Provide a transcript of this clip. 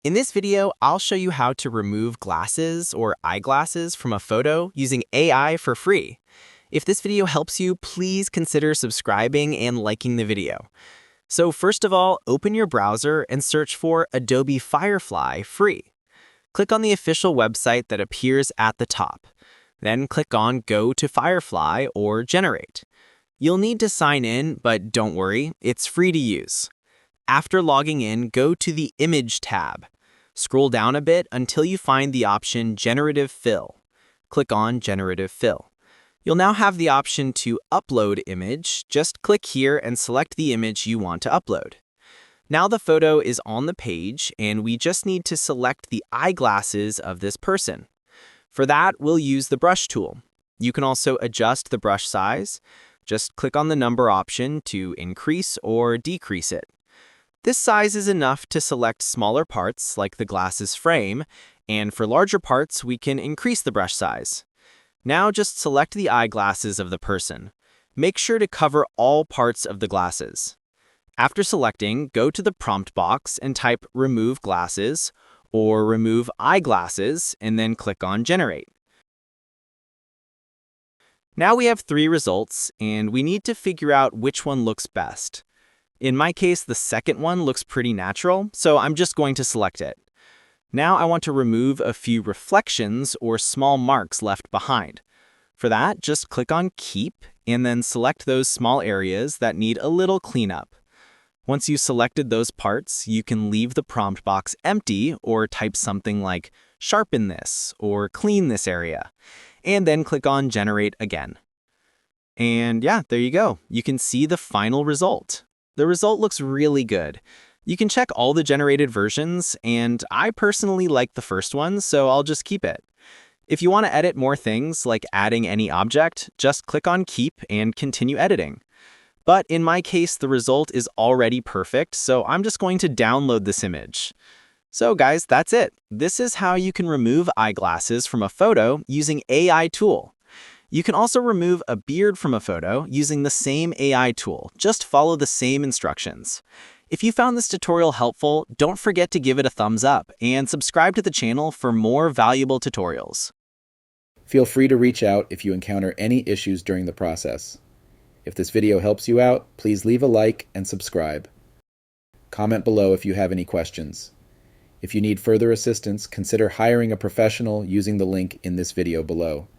In this video, I'll show you how to remove glasses or eyeglasses from a photo using AI for free. If this video helps you, please consider subscribing and liking the video. So first of all, open your browser and search for Adobe Firefly free. Click on the official website that appears at the top. Then click on Go to Firefly or Generate. You'll need to sign in, but don't worry, it's free to use. After logging in, go to the Image tab. Scroll down a bit until you find the option Generative Fill. Click on Generative Fill. You'll now have the option to upload image. Just click here and select the image you want to upload. Now the photo is on the page, and we just need to select the eyeglasses of this person. For that, we'll use the brush tool. You can also adjust the brush size. Just click on the number option to increase or decrease it. This size is enough to select smaller parts like the glasses frame, and for larger parts, we can increase the brush size. Now just select the eyeglasses of the person. Make sure to cover all parts of the glasses. After selecting, go to the prompt box and type Remove Glasses or Remove Eyeglasses, and then click on Generate. Now we have 3 results, and we need to figure out which one looks best. In my case, the second one looks pretty natural, so I'm just going to select it. Now I want to remove a few reflections or small marks left behind. For that, just click on Keep and then select those small areas that need a little cleanup. Once you've selected those parts, you can leave the prompt box empty or type something like sharpen this or clean this area, and then click on Generate again. And yeah, there you go. You can see the final result. The result looks really good. You can check all the generated versions, and I personally like the first one, so I'll just keep it. If you want to edit more things, like adding any object, just click on Keep and continue editing. But in my case, the result is already perfect, so I'm just going to download this image. So guys, that's it. This is how you can remove eyeglasses from a photo using AI tool. You can also remove a beard from a photo using the same AI tool. Just follow the same instructions. If you found this tutorial helpful, don't forget to give it a thumbs up and subscribe to the channel for more valuable tutorials. Feel free to reach out if you encounter any issues during the process. If this video helps you out, please leave a like and subscribe. Comment below if you have any questions. If you need further assistance, consider hiring a professional using the link in this video below.